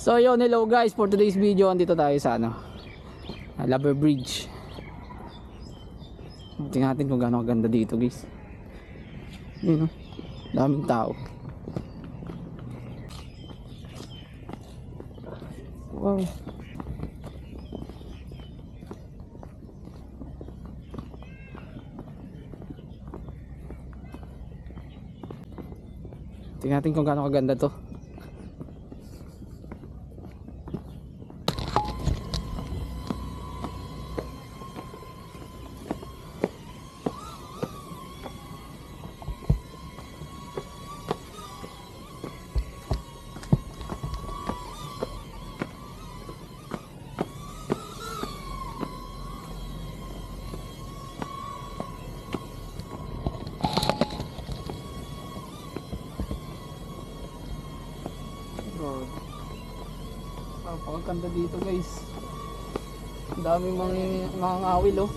So yun, hello guys, for today's video andito tayo sa Lover Bridge. Tingnan natin kung gaano kaganda dito guys. Yun, daming tao. Wow. Tingnan natin kung gaano kaganda to. Napakaganda dito guys. Ang daming mga ngawil oh.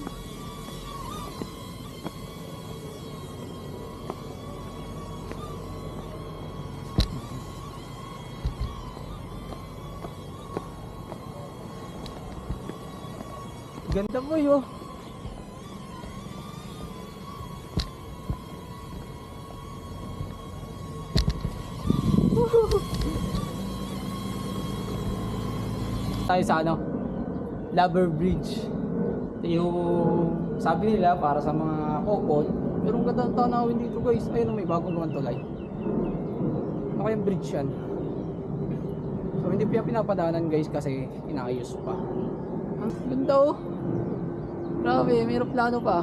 Ganda po yun. Tayo sa Lover Bridge. Ito yung sabi nila para sa mga couple. Pero ang ganda ng tanawin dito guys. Ayun, may bagong gawan tulay. Ano kayang bridge yan? So hindi pa pinapadaanan guys kasi inaayos pa. Ang ganda oh. Grabe, may aeroplano pa.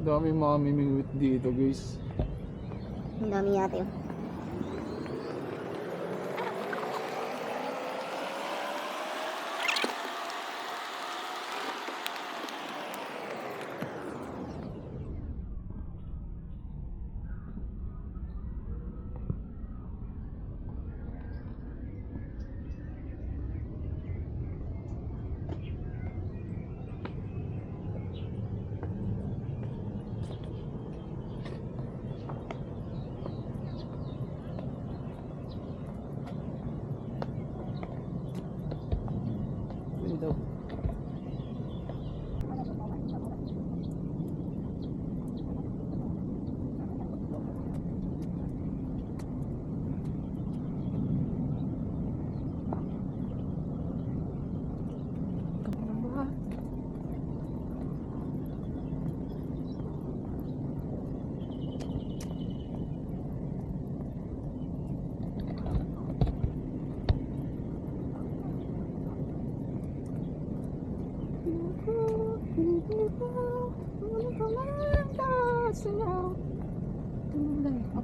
Dami mga mimingwit dito guys. Ang dami yata yun. Window.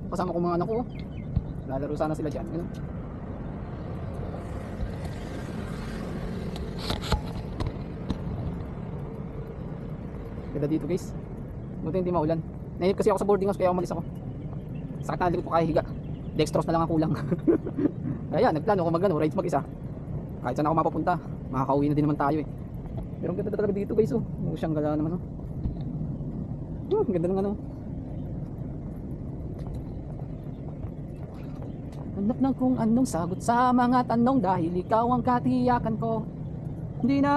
Kasama ko mga anak ko. Lalaro sana sila dyan. Ano? Ganda dito guys. Buti hindi maulan. Nainip kasi ako sa boarding house kaya umalis ako. Sakit na likod ko kaya higa. Dextrose na lang ang kulang. Kaya nagplano ako rides mag-isa. Kahit saan ako mapapunta, makakauwi na din naman tayo eh. Pero ang ganda talaga dito guys oh. Siyang gala naman oh. Ang ganda ng Hanap ng kung anong sagot sa mga tanong dahil ikaw ang katiyakan ko. Hindi na